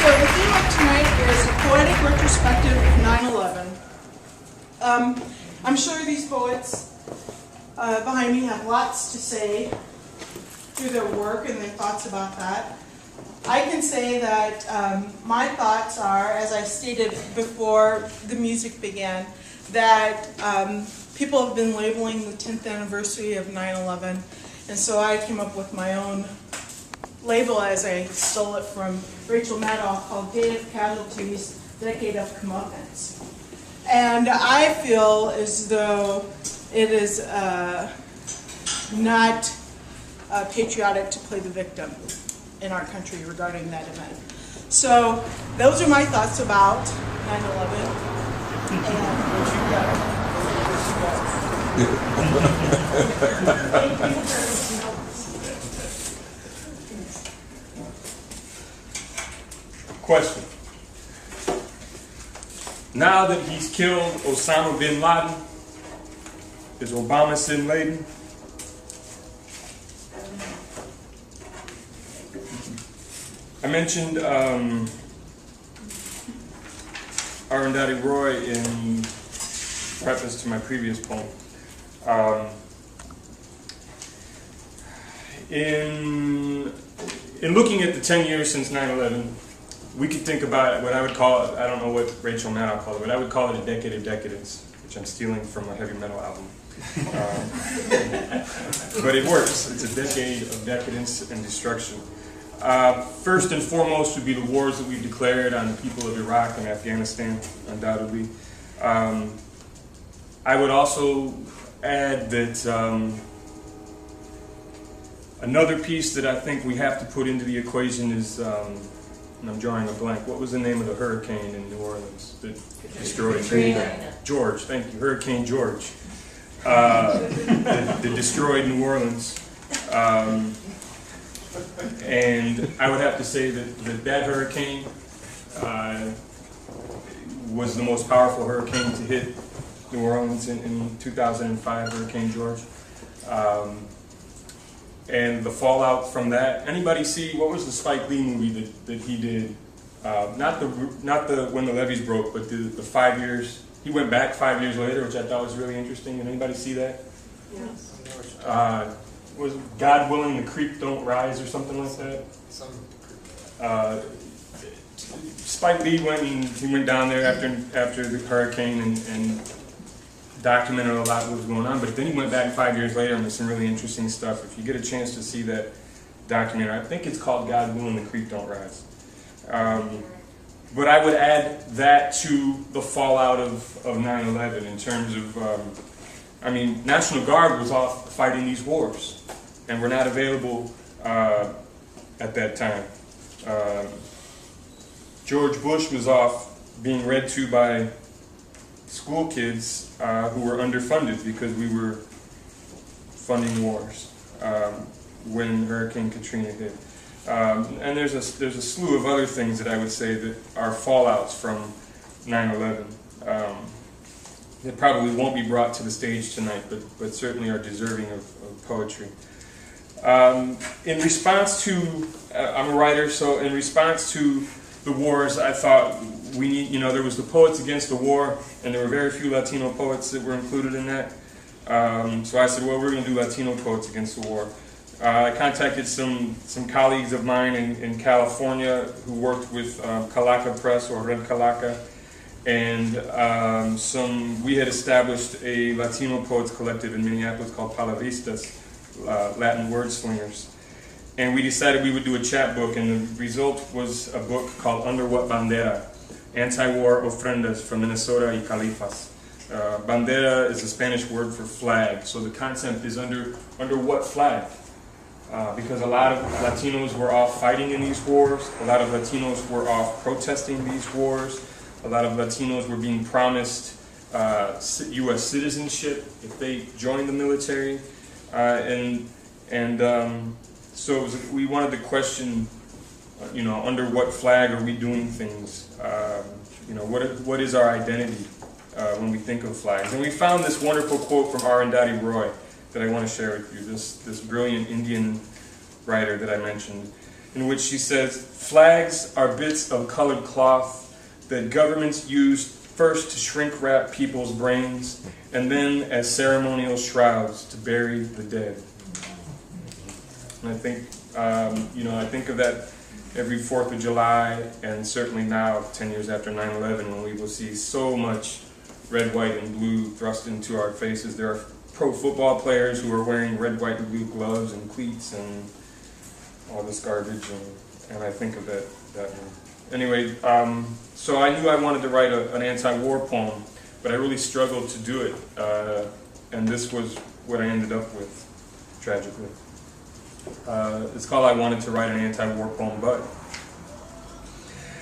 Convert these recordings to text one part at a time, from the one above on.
the theme of tonight is a poetic retrospective of 9/11. I'm sure these poets behind me have lots to say through their work and their thoughts about that. I can say that my thoughts are, as I stated before the music began, that people have been labeling the 10th anniversary of 9/11, and so I came up with my own label as I stole it from Rachel Maddow called Day of Casualties, Decade of Comeuppance. And I feel as though it is not patriotic to play the victim in our country regarding that event. So those are my thoughts about 9/11. Question. Now that he's killed Osama bin Laden, is Obama sin laden? I mentioned Arundhati Roy in preface to my previous poem. In looking at the 10 years since 9/11, we could think about what I would call it, I don't know what Rachel Maddow called it, but I would call it a decade of decadence, which I'm stealing from a heavy metal album. But it works. It's a decade of decadence and destruction. First and foremost would be the wars that we've declared on the people of Iraq and Afghanistan, undoubtedly. I would also add that another piece that I think we have to put into the equation is, and I'm drawing a blank, what was the name of the hurricane in New Orleans that destroyed George? Thank you, Hurricane George. That destroyed New Orleans. And I would have to say that hurricane was the most powerful hurricane to hit New Orleans in 2005, Hurricane George. And the fallout from that. Anybody see, what was the Spike Lee movie that he did? Not the When the Levees Broke, but the 5 years. He went back 5 years later, which I thought was really interesting. Did anybody see that? Yes. Was God willing the creek don't rise or something like that? Spike Lee went down there after the hurricane and documented a lot of what was going on, but then he went back 5 years later and there's some really interesting stuff. If you get a chance to see that documentary, I think it's called God Willing the Creek Don't Rise. But I would add that to the fallout of 9/11 in terms of, National Guard was off fighting these wars and were not available at that time. George Bush was off being read to by school kids who were underfunded because we were funding wars when Hurricane Katrina hit. And there's a slew of other things that I would say that are fallouts from 9/11 that probably won't be brought to the stage tonight, but certainly are deserving of poetry. In response to, I'm a writer, so in response to the wars, I thought we need, there was the Poets Against the War, and there were very few Latino poets that were included in that. So I said, well, we're going to do Latino Poets Against the War. I contacted some colleagues of mine in California who worked with Calaca Press or Red Calaca, and we had established a Latino poets collective in Minneapolis called Palabristas, Latin Word Slingers. And we decided we would do a chapbook, and the result was a book called Under What Bandera? Anti-War Ofrendas from Minnesota y Califas. Bandera is a Spanish word for flag, so the concept is under what flag? Because a lot of Latinos were off fighting in these wars, a lot of Latinos were off protesting these wars, a lot of Latinos were being promised U.S. citizenship if they joined the military, so we wanted to question, under what flag are we doing things? What is our identity when we think of flags? And we found this wonderful quote from Arundhati Roy that I want to share with you, this brilliant Indian writer that I mentioned. in which she says, "Flags are bits of colored cloth that governments used first to shrink wrap people's brains and then as ceremonial shrouds to bury the dead." And I think, I think of that every 4th of July, and certainly now, 10 years after 9/11, when we will see so much red, white, and blue thrust into our faces. There are pro football players who are wearing red, white, and blue gloves and cleats and all this garbage, and I think of that one. Anyway, so I knew I wanted to write an anti-war poem, but I really struggled to do it, and this was what I ended up with, tragically. It's called "I Wanted to Write an Anti-War Poem, But."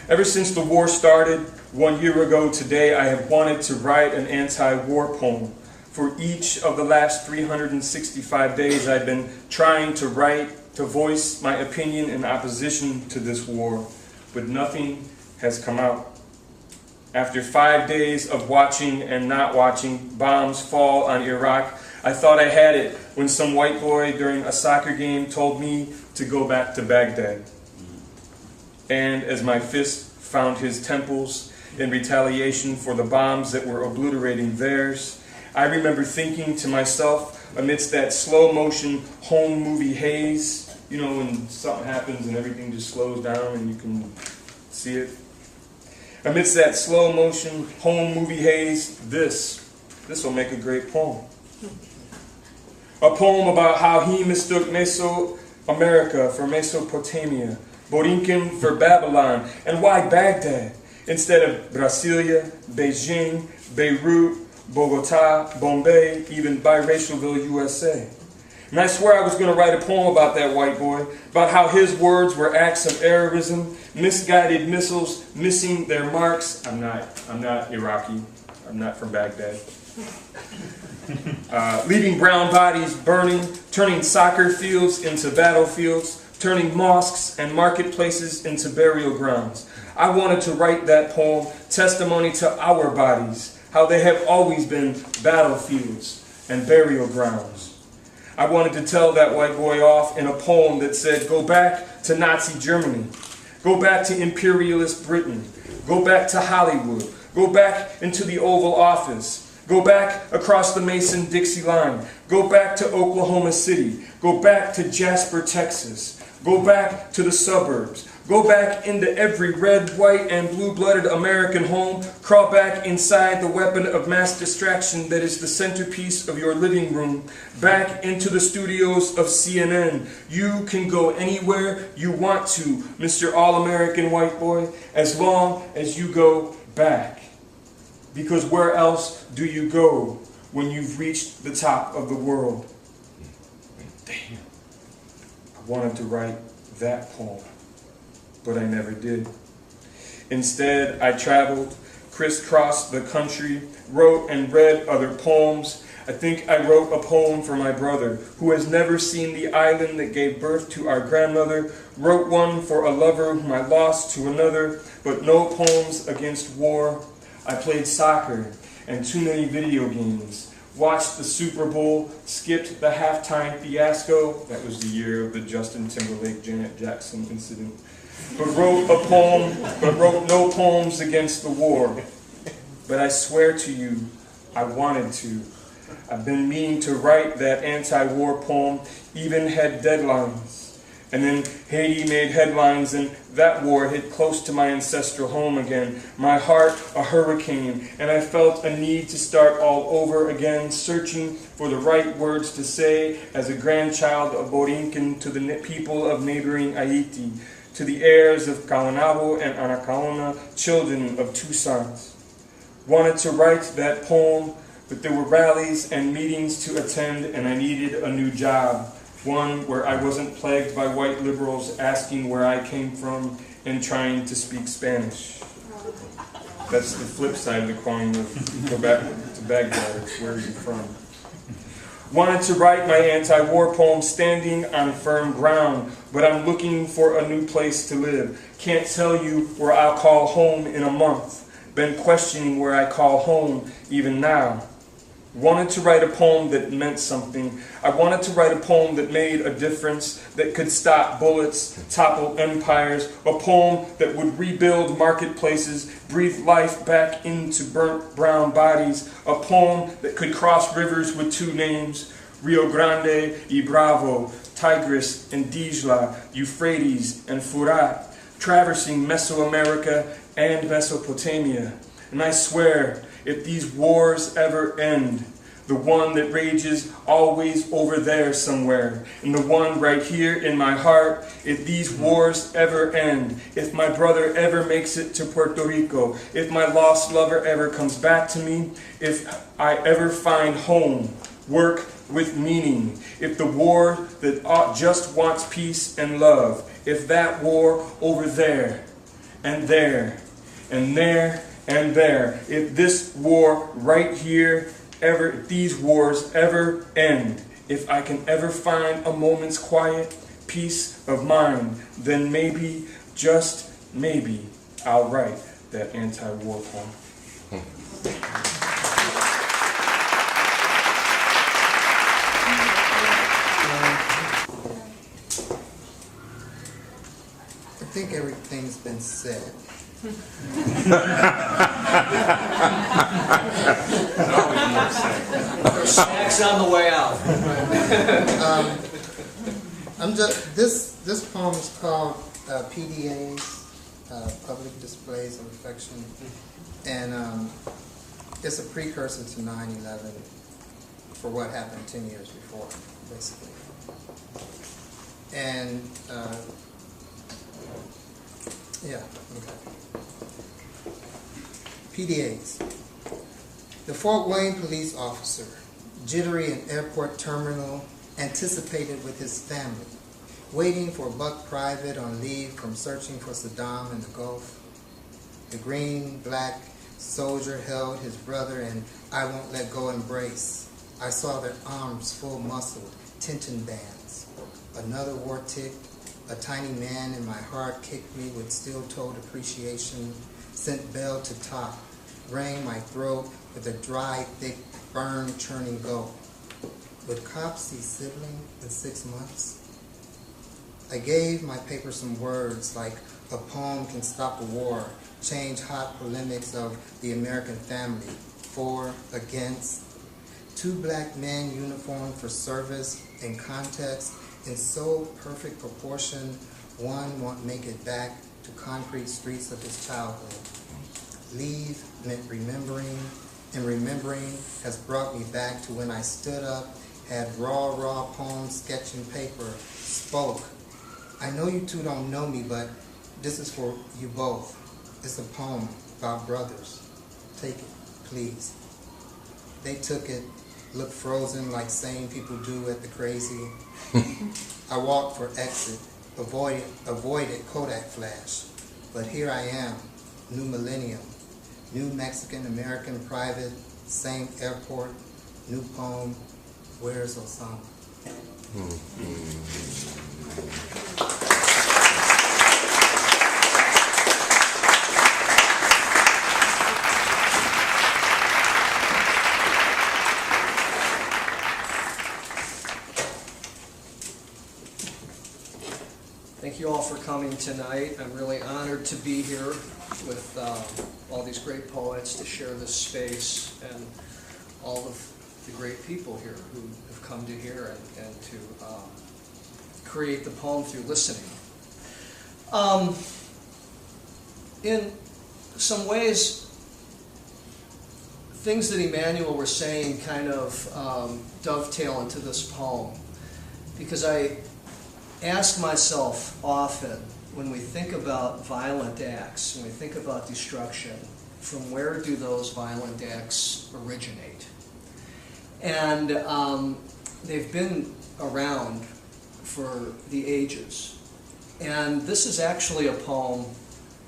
Ever since the war started 1 year ago today, I have wanted to write an anti-war poem. For each of the last 365 days, I've been trying to write, to voice my opinion in opposition to this war, but nothing has come out. After 5 days of watching and not watching bombs fall on Iraq, I thought I had it when some white boy during a soccer game told me to go back to Baghdad. And as my fist found his temples in retaliation for the bombs that were obliterating theirs, I remember thinking to myself amidst that slow motion home movie haze, you know, when something happens and everything just slows down and you can see it. Amidst that slow motion home movie haze, this will make a great poem. A poem about how he mistook Mesoamerica for Mesopotamia, Borinquen for Babylon, and why Baghdad instead of Brasilia, Beijing, Beirut, Bogota, Bombay, even Biracialville, USA. And I swear I was going to write a poem about that white boy, about how his words were acts of errorism, misguided missiles missing their marks. I'm not Iraqi. I'm not from Baghdad. Leaving brown bodies burning, turning soccer fields into battlefields, turning mosques and marketplaces into burial grounds. I wanted to write that poem, testimony to our bodies, how they have always been battlefields and burial grounds. I wanted to tell that white boy off in a poem that said, go back to Nazi Germany, go back to imperialist Britain, go back to Hollywood, go back into the Oval Office, go back across the Mason-Dixie line, go back to Oklahoma City, go back to Jasper, Texas, go back to the suburbs, go back into every red, white, and blue-blooded American home, crawl back inside the weapon of mass distraction that is the centerpiece of your living room, back into the studios of CNN. You can go anywhere you want to, Mr. All-American White Boy, as long as you go back. Because where else do you go when you've reached the top of the world? Damn. I wanted to write that poem, but I never did. Instead, I traveled, crisscrossed the country, wrote and read other poems. I think I wrote a poem for my brother, who has never seen the island that gave birth to our grandmother, wrote one for a lover whom I lost to another, but no poems against war. I played soccer and too many video games, watched the Super Bowl, skipped the halftime fiasco. That was the year of the Justin Timberlake-Janet Jackson incident. But wrote no poems against the war. But I swear to you, I wanted to. I've been meaning to write that anti-war poem, even had deadlines. And then Haiti made headlines and that war hit close to my ancestral home again. My heart a hurricane, and I felt a need to start all over again, searching for the right words to say as a grandchild of Borinquen to the people of neighboring Haiti, to the heirs of Kawanabo and Anacaona, children of two sons. Wanted to write that poem, but there were rallies and meetings to attend, and I needed a new job. One where I wasn't plagued by white liberals asking where I came from and trying to speak Spanish. That's the flip side of the coin of go back to Baghdad, it's where are you from? Wanted to write my anti-war poem standing on firm ground, but I'm looking for a new place to live. Can't tell you where I'll call home in a month. Been questioning where I call home even now. wanted to write a poem that meant something. I wanted to write a poem that made a difference, that could stop bullets, topple empires, a poem that would rebuild marketplaces, breathe life back into burnt brown bodies, a poem that could cross rivers with two names, Rio Grande y Bravo, Tigris and Dijla, Euphrates and Furat, traversing Mesoamerica and Mesopotamia. And I swear, if these wars ever end, the one that rages always over there somewhere, and the one right here in my heart, if these wars ever end, if my brother ever makes it to Puerto Rico, if my lost lover ever comes back to me, if I ever find home, work with meaning, if the war that just wants peace and love, if that war over there, and there, and there, and there, if this war right here ever, if these wars ever end, if I can ever find a moment's quiet, peace of mind, then maybe, just maybe, I'll write that anti-war poem. I think everything's been said. There's snacks on the way out. This poem is called PDAs, Public Displays of Affection, and it's a precursor to 9/11 for what happened 10 years before, basically. And yeah, okay. PDAs. The Fort Wayne police officer, jittery in airport terminal, anticipated with his family, waiting for a buck private on leave from searching for Saddam in the Gulf. The green-black soldier held his brother in I won't let go embrace. I saw their arms full-muscled, tension bands. Another war ticked. A tiny man in my heart kicked me with steel-toed appreciation, sent bell to top, rang my throat with a dry, thick, burn-churning go. Would cops see sibling in 6 months? I gave my paper some words like a poem can stop a war, change hot polemics of the American family, for, against, two black men uniformed for service in context in so perfect proportion, one won't make it back to concrete streets of his childhood. Leave meant remembering, and remembering has brought me back to when I stood up, had raw poem sketching paper, spoke. I know you two don't know me, but this is for you both. It's a poem about brothers. Take it, please. They took it, looked frozen like sane people do at the crazy. I walked for exit, avoided Kodak flash. But here I am, new millennium, new Mexican-American private, same airport, new poem, where's Osama? Thank you all for coming tonight. I'm really honored to be here with all these great poets to share this space and all of the great people here who have come to hear and to create the poem through listening. In some ways, things that Emmanuel were saying kind of dovetail into this poem, because I ask myself often, when we think about violent acts, when we think about destruction, from where do those violent acts originate? And they've been around for the ages. And this is actually a poem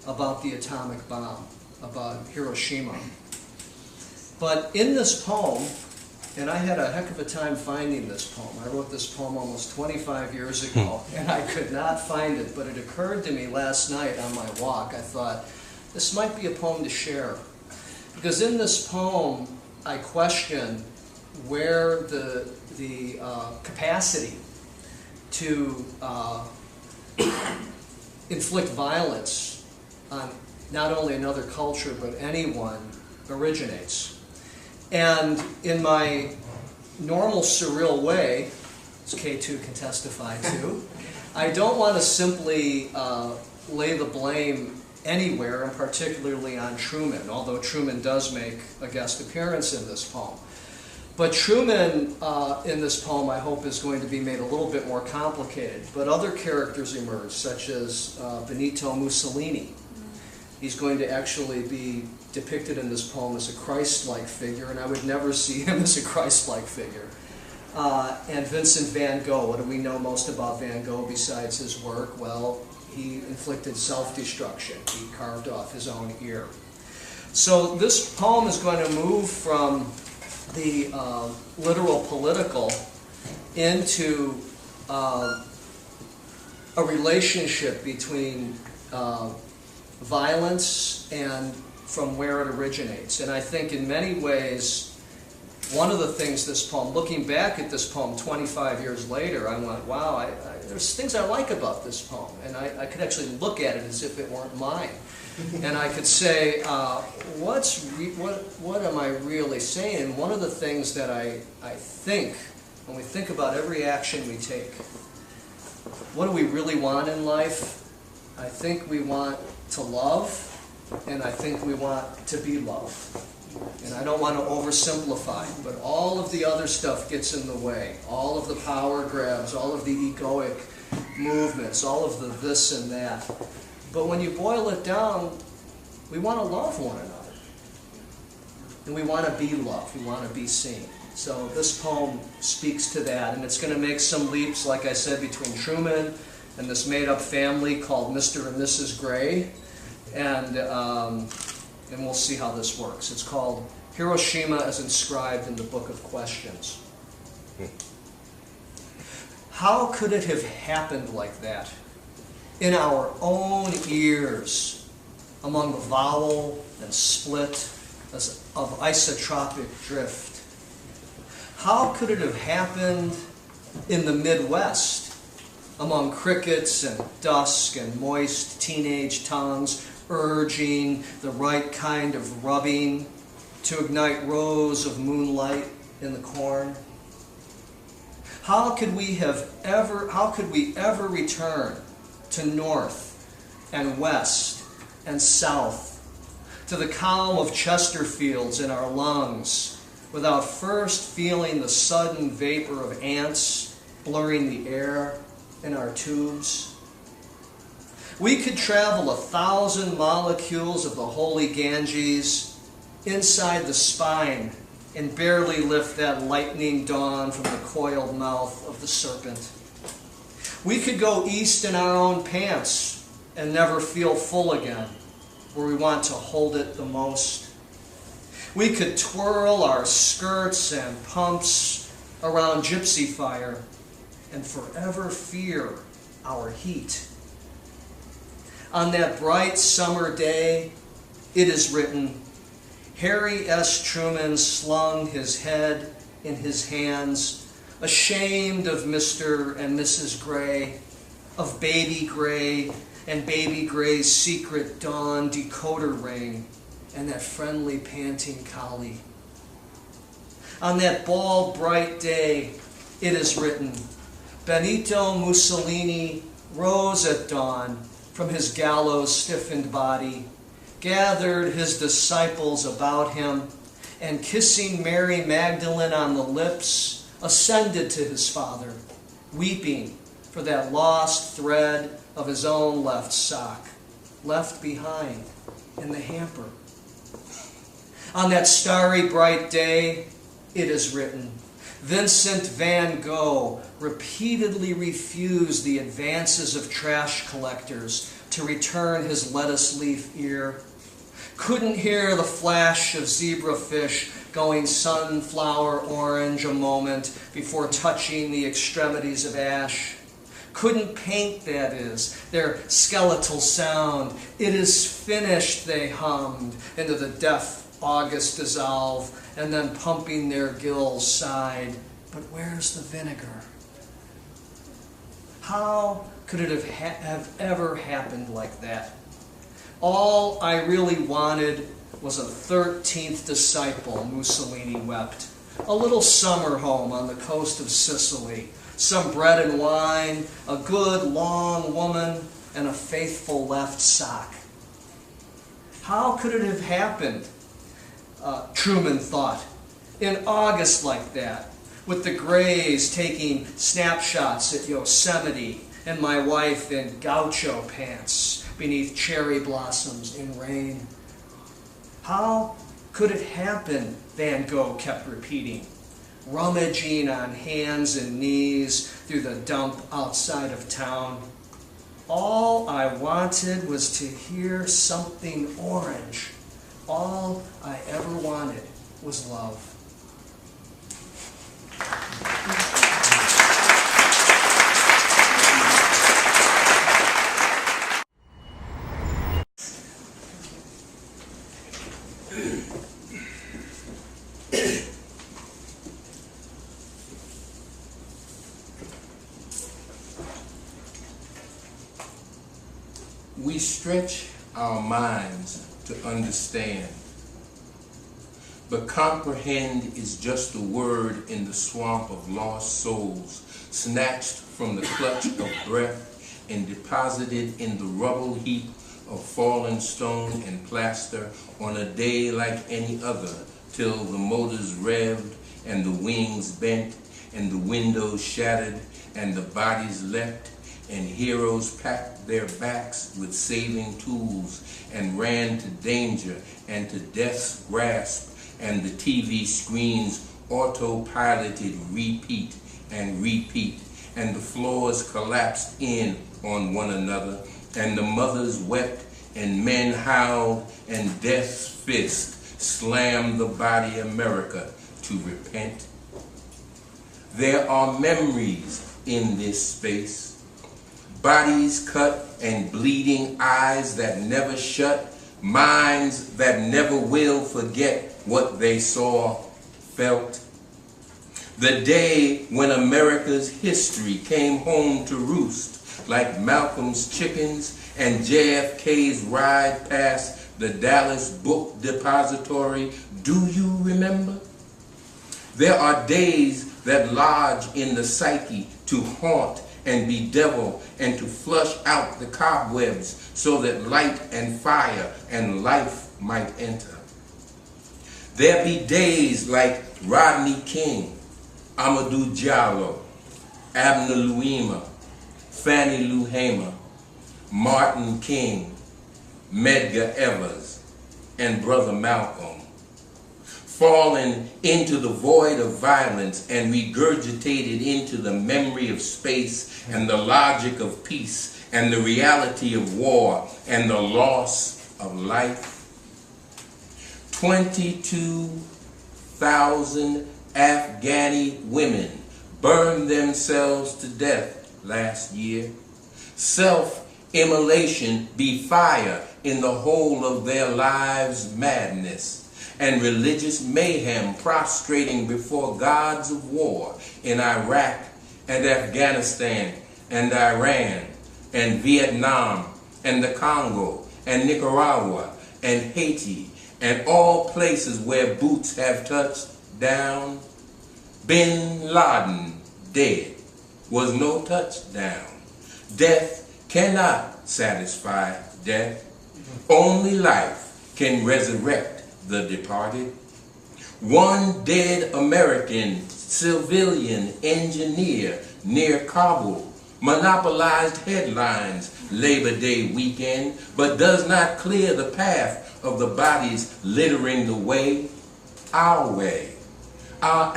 about the atomic bomb, about Hiroshima. But in this poem, and I had a heck of a time finding this poem. I wrote this poem almost 25 years ago, and I could not find it, but it occurred to me last night on my walk. I thought, this might be a poem to share. Because in this poem, I question where the capacity to inflict violence on not only another culture but anyone originates. And in my normal surreal way, as Ketu can testify to, I don't want to simply lay the blame anywhere, and particularly on Truman, although Truman does make a guest appearance in this poem. But Truman in this poem, I hope, is going to be made a little bit more complicated. But other characters emerge, such as Benito Mussolini. He's going to actually be depicted in this poem as a Christ-like figure, and I would never see him as a Christ-like figure. And Vincent van Gogh. What do we know most about Van Gogh besides his work? Well, he inflicted self-destruction. He carved off his own ear. So this poem is going to move from the literal political into a relationship between violence and from where it originates. And I think in many ways, one of the things this poem, looking back at this poem 25 years later, I went, wow, there's things I like about this poem. And I could actually look at it as if it weren't mine. And I could say, what am I really saying? And one of the things that I think, when we think about every action we take, what do we really want in life? I think we want to love, and I think we want to be loved. And I don't want to oversimplify, but all of the other stuff gets in the way. All of the power grabs, all of the egoic movements, all of the this and that. But when you boil it down, we want to love one another. And we want to be loved. We want to be seen. So this poem speaks to that. And it's going to make some leaps, like I said, between Truman and this made-up family called Mr. and Mrs. Gray. And we'll see how this works. It's called Hiroshima as Inscribed in the Book of Questions. How could it have happened like that? In our own ears, among the vowel and split of isotropic drift. How could it have happened in the Midwest, among crickets and dusk and moist teenage tongues, urging the right kind of rubbing to ignite rows of moonlight in the corn? How could we ever return to north and west and south, to the calm of Chesterfields in our lungs, without first feeling the sudden vapor of ants blurring the air in our tubes? We could travel 1,000 molecules of the holy Ganges inside the spine and barely lift that lightning dawn from the coiled mouth of the serpent. We could go east in our own pants and never feel full again, where we want to hold it the most. We could twirl our skirts and pumps around gypsy fire and forever fear our heat. On that bright summer day, it is written, Harry S. Truman slung his head in his hands, ashamed of Mr. and Mrs. Gray, of Baby Gray and Baby Gray's secret dawn decoder ring, and that friendly panting collie. On that bald, bright day, it is written, Benito Mussolini rose at dawn from his gallows-stiffened body, gathered his disciples about him, and kissing Mary Magdalene on the lips, ascended to his Father, weeping for that lost thread of his own left sock, left behind in the hamper. On that starry bright day, it is written, Vincent van Gogh repeatedly refused the advances of trash collectors to return his lettuce leaf ear, couldn't hear the flash of zebrafish going sunflower orange a moment before touching the extremities of ash, couldn't paint, that is, their skeletal sound. It is finished, they hummed into the deaf August dissolve, and then pumping their gills sighed, but where's the vinegar? How could it have ever happened like that? All I really wanted was a 13th disciple, Mussolini wept. A little summer home on the coast of Sicily, some bread and wine, a good long woman, and a faithful left sock. How could it have happened, Truman thought, in August like that, with the Grays taking snapshots at Yosemite and my wife in gaucho pants beneath cherry blossoms in rain? How could it happen, Van Gogh kept repeating, rummaging on hands and knees through the dump outside of town. All I wanted was to hear something orange. All I ever wanted was love. We stretch our minds to understand, but comprehend is just a word in the swamp of lost souls, snatched from the clutch of breath and deposited in the rubble heap of fallen stone and plaster on a day like any other, till the motors revved and the wings bent and the windows shattered and the bodies leapt, and heroes packed their backs with saving tools and ran to danger and to death's grasp, and the TV screens autopiloted repeat and repeat, and the floors collapsed in on one another, and the mothers wept and men howled, and death's fist slammed the body America to repent. There are memories in this space, bodies cut and bleeding eyes that never shut, minds that never will forget what they saw, felt. The day when America's history came home to roost, like Malcolm's chickens and JFK's ride past the Dallas Book Depository. Do you remember? There are days that lodge in the psyche to haunt and bedevil and to flush out the cobwebs so that light and fire and life might enter. There be days like Rodney King, Amadou Diallo, Abner Louima, Fannie Lou Hamer, Martin King, Medgar Evers, and Brother Malcolm, fallen into the void of violence and regurgitated into the memory of space and the logic of peace and the reality of war and the loss of life. 22,000 Afghani women burned themselves to death last year. Self-immolation be fire in the whole of their lives' madness, and religious mayhem prostrating before gods of war in Iraq and Afghanistan and Iran and Vietnam and the Congo and Nicaragua and Haiti and all places where boots have touched down. Bin Laden dead was no touchdown. Death cannot satisfy death. Only life can resurrect the departed. One dead American civilian engineer near Kabul monopolized headlines Labor Day weekend, but does not clear the path of the bodies littering the way, our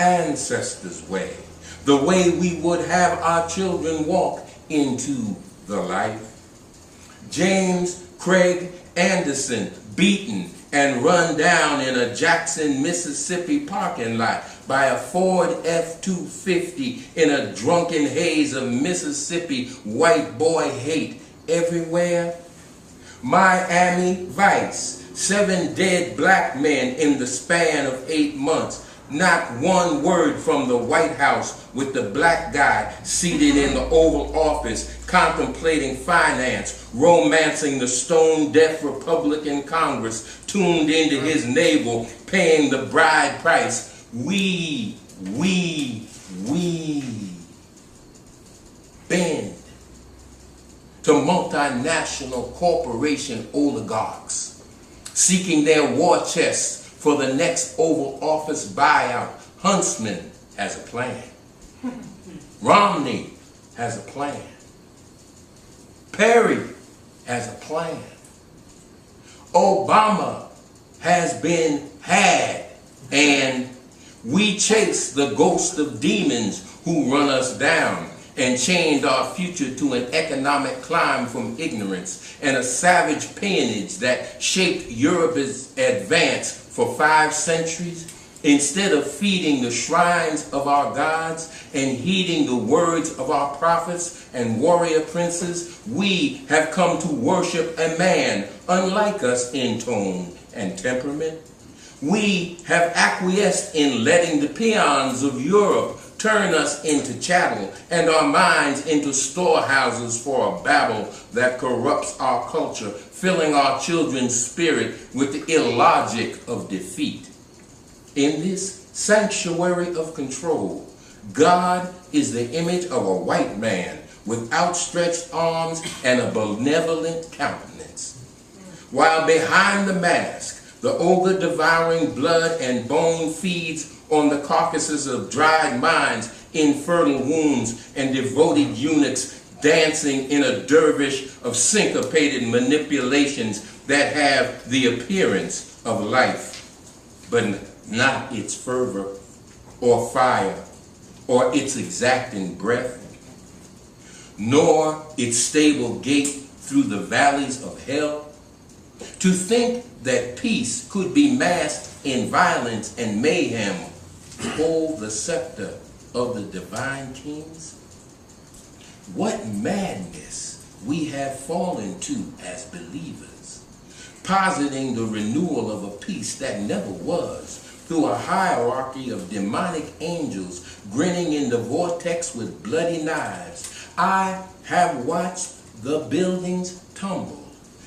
ancestors' way, the way we would have our children walk into the life. James Craig Anderson beaten and run down in a Jackson, Mississippi parking lot by a Ford F-250 in a drunken haze of Mississippi white boy hate everywhere. Miami Vice 7 dead black men in the span of 8 months. Not one word from the White House with the black guy seated in the Oval Office contemplating finance, romancing the stone-deaf Republican Congress tuned into his navel, paying the bride price. We bend to multinational corporation oligarchs seeking their war chests for the next Oval Office buyout. Huntsman has a plan. Romney has a plan. Perry has a plan. Obama has been had, and we chase the ghost of demons who run us down and chained our future to an economic climb from ignorance and a savage peonage that shaped Europe's advance for 5 centuries. Instead of feeding the shrines of our gods and heeding the words of our prophets and warrior princes, we have come to worship a man unlike us in tone and temperament. We have acquiesced in letting the peons of Europe turn us into chattel and our minds into storehouses for a Babel that corrupts our culture, filling our children's spirit with the illogic of defeat. In this sanctuary of control, God is the image of a white man with outstretched arms and a benevolent countenance. While behind the mask, the ogre devouring blood and bone feeds on the carcasses of dried minds, infertile wombs, and devoted eunuchs dancing in a dervish of syncopated manipulations that have the appearance of life, but not its fervor or fire or its exacting breath, nor its stable gait through the valleys of hell. To think that peace could be masked in violence and mayhem, hold the scepter of the divine kings? What madness we have fallen to as believers, positing the renewal of a peace that never was, through a hierarchy of demonic angels grinning in the vortex with bloody knives. I have watched the buildings tumble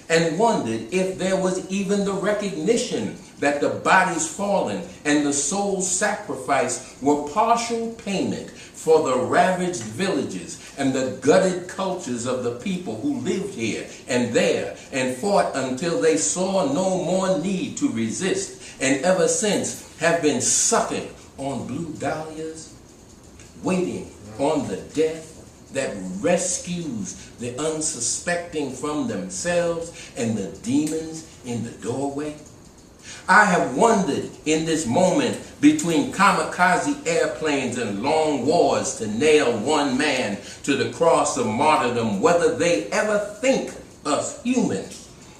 and wondered if there was even the recognition that the bodies fallen and the souls sacrificed were partial payment for the ravaged villages and the gutted cultures of the people who lived here and there and fought until they saw no more need to resist, and ever since have been sucking on blue dahlias, waiting on the death that rescues the unsuspecting from themselves and the demons in the doorway. I have wondered in this moment between kamikaze airplanes and long wars to nail one man to the cross of martyrdom, whether they ever think us human,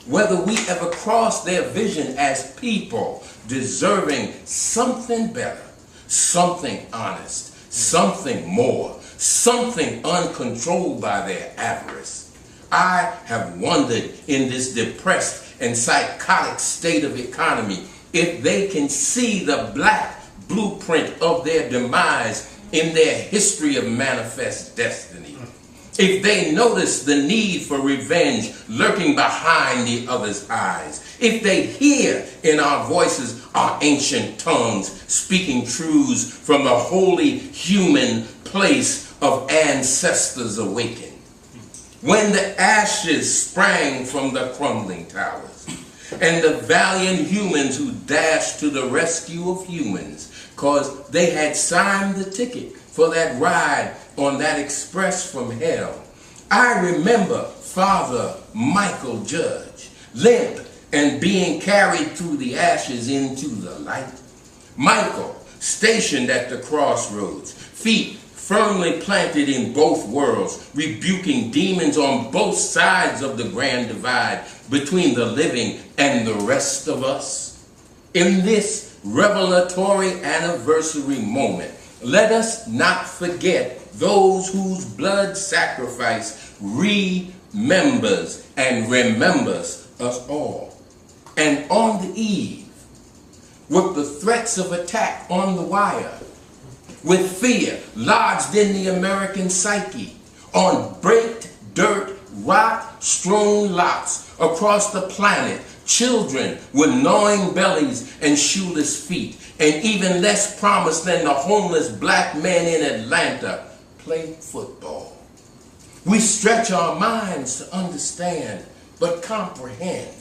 whether we ever cross their vision as people deserving something better, something honest, something more, something uncontrolled by their avarice. I have wondered in this depressed and psychotic state of economy if they can see the black blueprint of their demise in their history of manifest destiny. If they notice the need for revenge lurking behind the other's eyes. If they hear in our voices our ancient tongues speaking truths from the holy human place of ancestors awakened. When the ashes sprang from the crumbling towers, and the valiant humans who dashed to the rescue of humans, cause they had signed the ticket for that ride on that express from hell. I remember Father Michael Judge, limp and being carried through the ashes into the light. Michael, stationed at the crossroads, feet firmly planted in both worlds, rebuking demons on both sides of the grand divide between the living and the rest of us. In this revelatory anniversary moment, let us not forget those whose blood sacrifice remembers and remembers us all. and on the eve, with the threats of attack on the wire, with fear lodged in the American psyche, on baked dirt, rock-strewn lots across the planet, children with gnawing bellies and shoeless feet, and even less promise than the homeless black man in Atlanta, play football. We stretch our minds to understand, but comprehend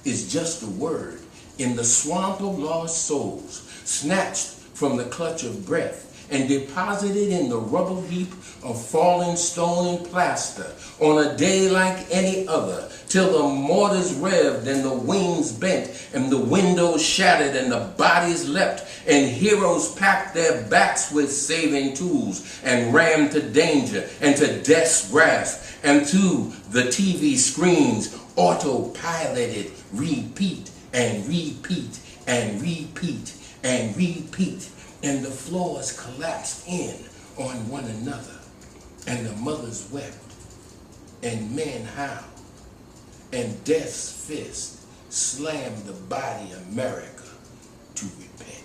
is just a word in the swamp of lost souls, snatched from the clutch of breath and deposited in the rubble heap of falling stone and plaster on a day like any other, till the mortars revved and the wings bent and the windows shattered and the bodies leapt and heroes packed their backs with saving tools and ran to danger and to death's grasp and to the TV screens autopiloted repeat and repeat and repeat and repeat, and the floors collapsed in on one another, and the mothers wept, and men howled, and death's fist slammed the body America to repent.